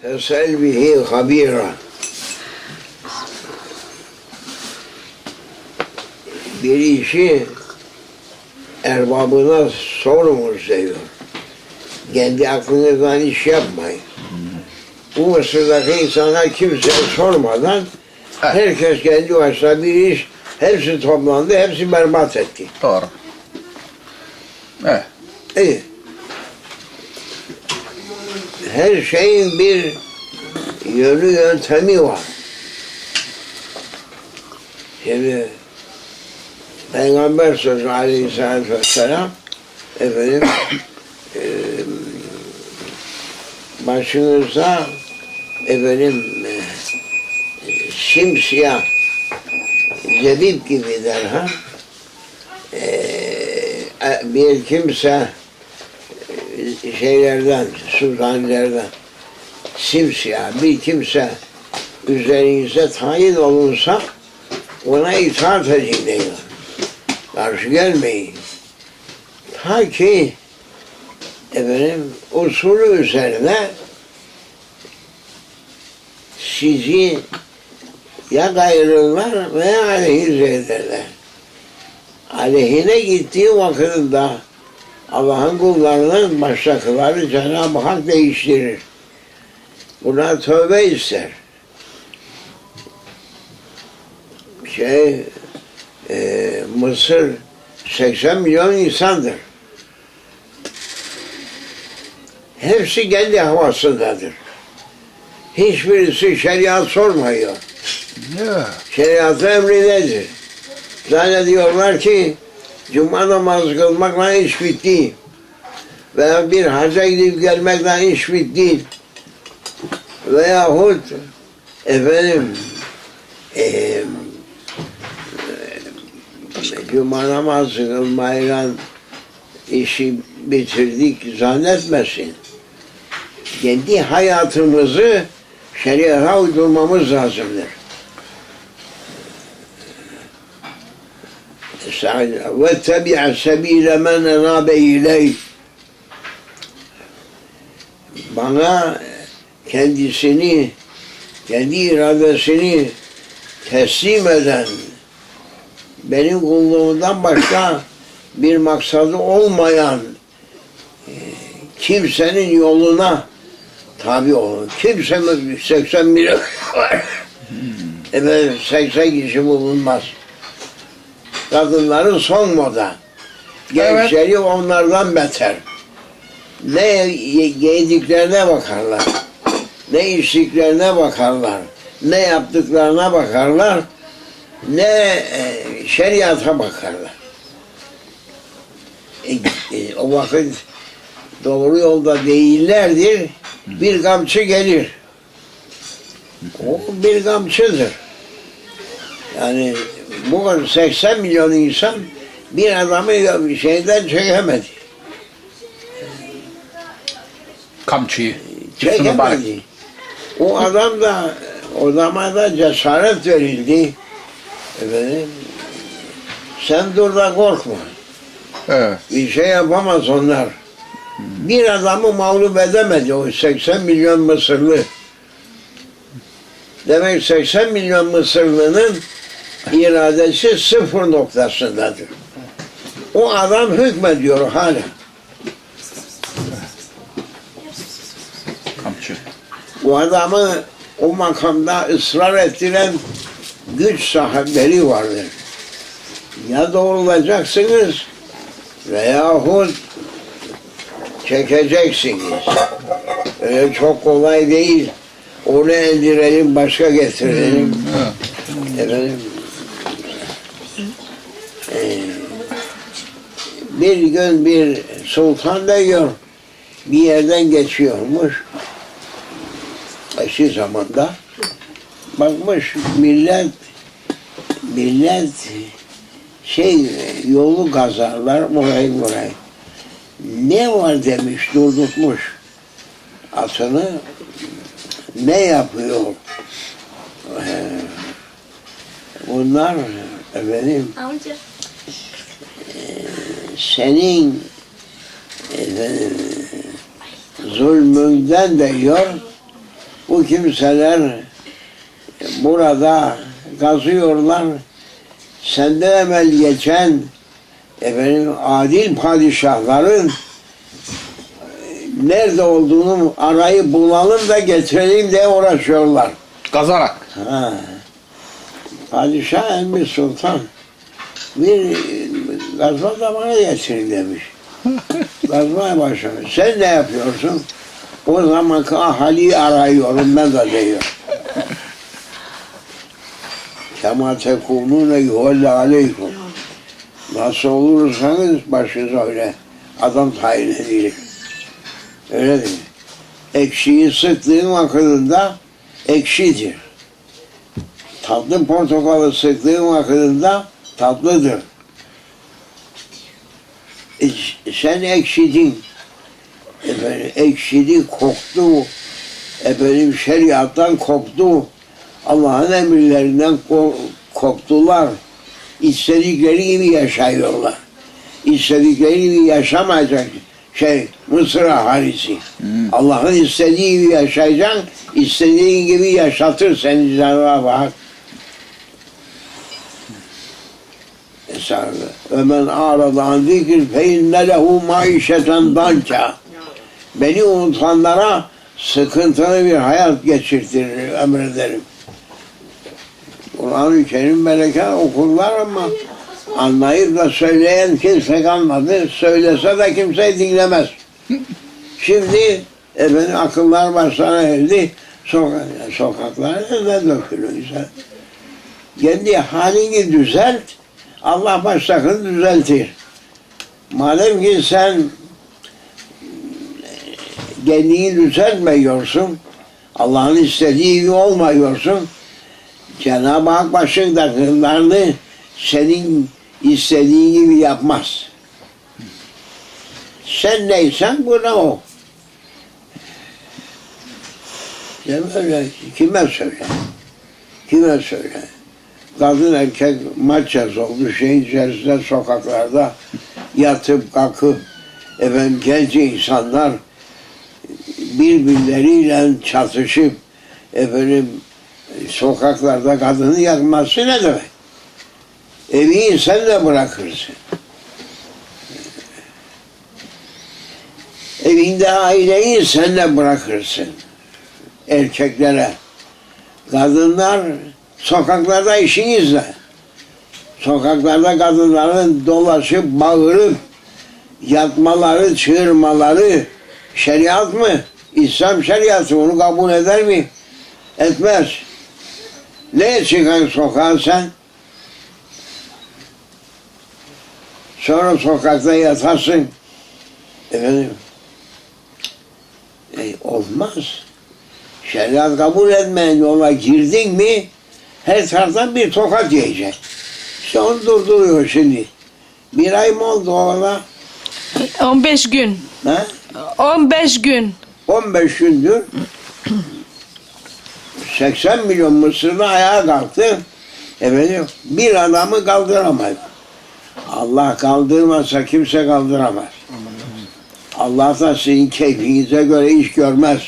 Fesel bihi habira. Bir işi erbabına sorunuz diyor. Kendi aklınızdan iş yapmayın. Bu Mısır'daki insanlar kimseye sormadan herkes kendi başına bir iş, hepsi toplandı, hepsi berbat etti. Doğru. Evet. İyi. Her şeyin bir yönü yöntemi var. Şimdi Peygamber sözü aleyhissalatü vesselam efendim başınıza efendim simsiyah zebib gibi derhal bir kimse şeylerden, sultanilerden simsiyah bir kimse üzerinize tayin olunsa ona itaat edin diyor. Karşı gelmeyin. Ta ki efendim usulü üzerine sizi ya gayrırlar veya aleyhize ederler. Aleyhine gittiği vakitinde Allah'ın kullarının baştakileri Cenab-ı Hak değiştirir. Buna tövbe ister. Mısır 80 milyon insandır. Hepsi kendi havasındadır. Hiçbirisi şeriat sormuyor. Şeriatın emri nedir? Zannediyorlar ki cuma namazı kılmakla iş bitti. Veya bir hacca gidip gelmekle iş bitti. Veyahut efendim cuma namazı kılmayla işi bitirdik zannetmesin. Kendi hayatımızı şeriata uydurmamız lazımdır. وَاتَّبِعَ سَب۪يلَ مَنْ اَنَابَ اِلَيْهِ Bana kendisini, kendi iradesini teslim eden, benim kulluğumdan başka bir maksadı olmayan kimsenin yoluna tabi olun. Kimse 80 milyon var. 80 kişi bulunmaz. Kadınların son moda. Gençleri evet. Onlardan beter. Ne giydiklerine bakarlar. Ne içtiklerine bakarlar. Ne yaptıklarına bakarlar. Ne şeriata bakarlar. O vakit doğru yolda değillerdir. Bir kamçı gelir. O bir kamçıdır. Yani bugün 80 milyon insan bir adamı şeyden çekemedi. Kamçıyı. Çekemedi. O adam da o zamanda cesaret verildi. Efendim, sen dur da korkma. Evet. Bir şey yapamaz onlar. Bir adamı mağlup edemedi o 80 milyon Mısırlı. Demek 80 milyon Mısırlı'nın iradesi sıfır noktasındadır. O adam hükmediyor hala. Kamçı. Bu adamı o makamda ısrar ettiren güç sahipleri vardır. Ya doğrulacaksınız veyahut çekeceksiniz. Öyle çok kolay değil. Onu eldirelim, başka getirelim. Efendim, bir gün bir sultan diyor, bir yerden geçiyormuş. Eski zamanda bakmış millet yolu kazarlar burayı. Ne var demiş, durdurtmuş atını. Ne yapıyor? Bunlar efendim senin zulmünden diyor Bu kimseler burada kazıyorlar. Senden evvel geçen adil padişahların nerede olduğunu arayıp bulalım da getirelim diye uğraşıyorlar. Kazarak. Ha. Padişah Emir Sultan bir gazma zamanı getirin demiş. Gazmaya başlamış. Sen ne yapıyorsun? O zamanki ahaliyi arıyorum ben de diyor. Kema tekunune yuhalle aleykum. Nasıl olursanız başınıza öyle adam tayin edilir. Öyle değil mi? Ekşiyi sıktığın vakitinde ekşidir. Tatlı portakalı sıktığın vakitinde tatlıdır. Sen ekşidin. Ekşidi, koktu. Şeriattan koptu. Allah'ın emirlerinden koptular. İstedikleri gibi yaşıyorlar. İstedikleri gibi yaşamayacak Mısır ahalisi. Allah'ın istediği gibi yaşayacaksın, istediğin gibi yaşatır seni Cenab-ı Hak. Ömen arada an zikir fe inne lehu maişeten danka. Beni unutanlara sıkıntılı bir hayat geçirtir, emrederim. Kur'an-ı Kerim melekler okurlar ama anlayıp da söyleyen kimse kalmadı. Söylese de kimse dinlemez. Şimdi akıllar başlarına erdi. Sokaklara dökülüyorsa. Kendi halini düzelt. Allah baştakini düzeltir. Madem ki sen kendini düzeltmiyorsun, Allah'ın istediği gibi olmuyorsun, Cenab-ı Hak başındakilerini senin istediğin gibi yapmaz. Sen neysen bu ne o? Ya böyle kime söyle? Kime söyle? Kadın erkek maçaz oldu şeyin içerisinde sokaklarda yatıp kalkıp genç insanlar birbirleriyle çatışıp sokaklarda kadını yakması ne demek? Evi sen de bırakırsın. Evinde aileyi sen de bırakırsın. Erkeklere. Kadınlar sokaklarda işinizle. Sokaklarda kadınların dolaşıp bağırıp yatmaları, çığırmaları şeriat mı? İslam şeriatı onu kabul eder mi? Etmez. Ne çıkan sokağa sen? Sonra sokakta yatarsın. Olmaz. Şeriat kabul etmeyen yola girdin mi her taraftan bir tokat yiyecek. İşte onu durduruyor şimdi. Bir ay mı oldu ona? 15 gün. Ha? 15 gün. 15 gündür 80 milyon Mısırlı ayağa kalktı. Bir adamı kaldıramaz. Allah kaldırmazsa kimse kaldıramaz. Allah da sizin keyfinize göre iş görmez.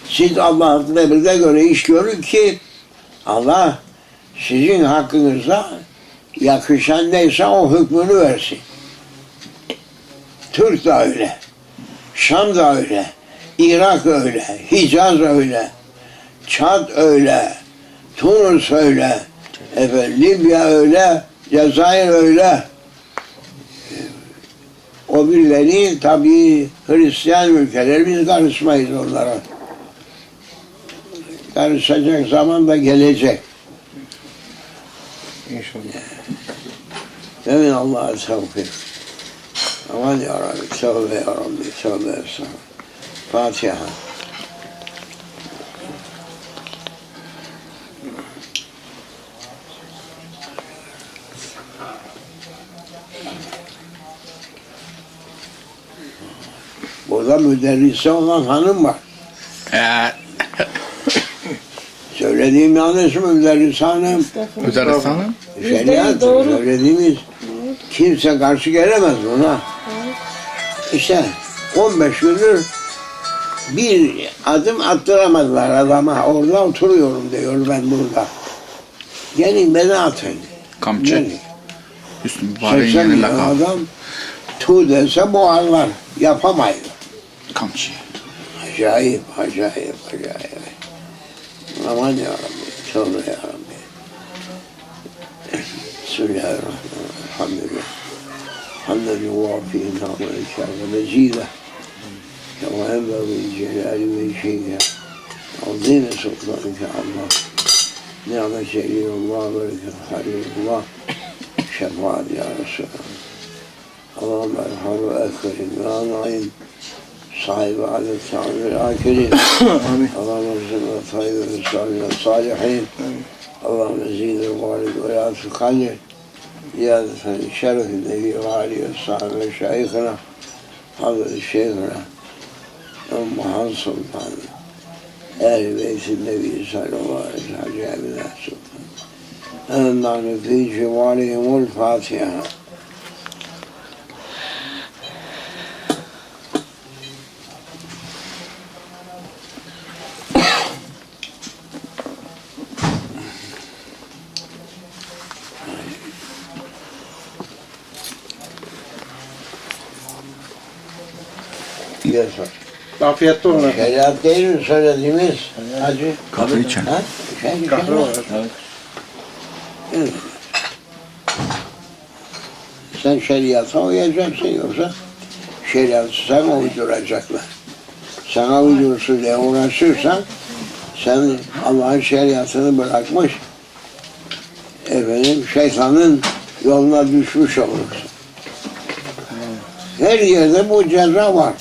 Siz Allah'ın emrine göre iş görün ki Allah sizin hakkınıza yakışan neyse o hükmünü versin. Türk de öyle, Şam da öyle, Irak öyle, Hicaz öyle, Çad öyle, Tunus öyle, Libya öyle, Cezayir öyle. O birileri tabii Hristiyan ülkeler, biz karışmayız onlara. Karışacak zaman da gelecek. İnşallah. Emin Allah'a tevfik. Aman ya Rabbi, tövbe ya Rabbi, tövbe estağfurullah. Fatiha. Burada müderrisi olan hanım var. Söylediğim yanlış mı müderris hanım? Müderris hanım. Şeriat söylediğimiz kimse karşı gelemez buna. İşte 15 gündür Bir adım attıramadılar adama. Orada oturuyorum diyor, ben burada. Gelin beni atın. Kamçı. Gelin. Hüsnü Mübarek'in 80 yeni milyon lakabı. adam tu dese boğarlar. Yapamayız. Kamçı. Acayip, acayip, acayip. Aman yarabbi, tövbe yarabbi. Bismillahirrahmanirrahim. Elhamdülillah. Hamdülillah yuvafi inhamı şerre mezide. Kema enbeği celali ve şeyhe. Azîm-i sultanike Allah. Ni'me celilullah ve halilullah. Şefaat ya Resulallah. Allah'ım erhamü ekberin ve anayim. Sahibi adet ta'amir akirin. Allah'ım erzine tayyib ve sahibi salihin. Allah'ım zîd-i valid ve yâf-ı kadir. Ziyadeten şeref-i nebi ve alihi ve sahibi ve şeyhina. Hazreti şeyhina. Ummahan Sultan. Ehl-i Beyt-i Nebi sallallahu aleyhi ve sellem. Cemile Sultan. Ennâne fî civarihimul Fatiha. Biliyorsun. Afiyetli olsun. Şeriat değil mi söylediğimiz? Hacı. Kahve içelim. Ha? Şey, Kahve var. Evet. Sen şeriata uyacaksın, yoksa şeriatı sana uyduracaklar. Sana uydursun diye uğraşırsan sen Allah'ın şeriatını bırakmış, şeytanın yoluna düşmüş olursun. Her yerde bu ceza var.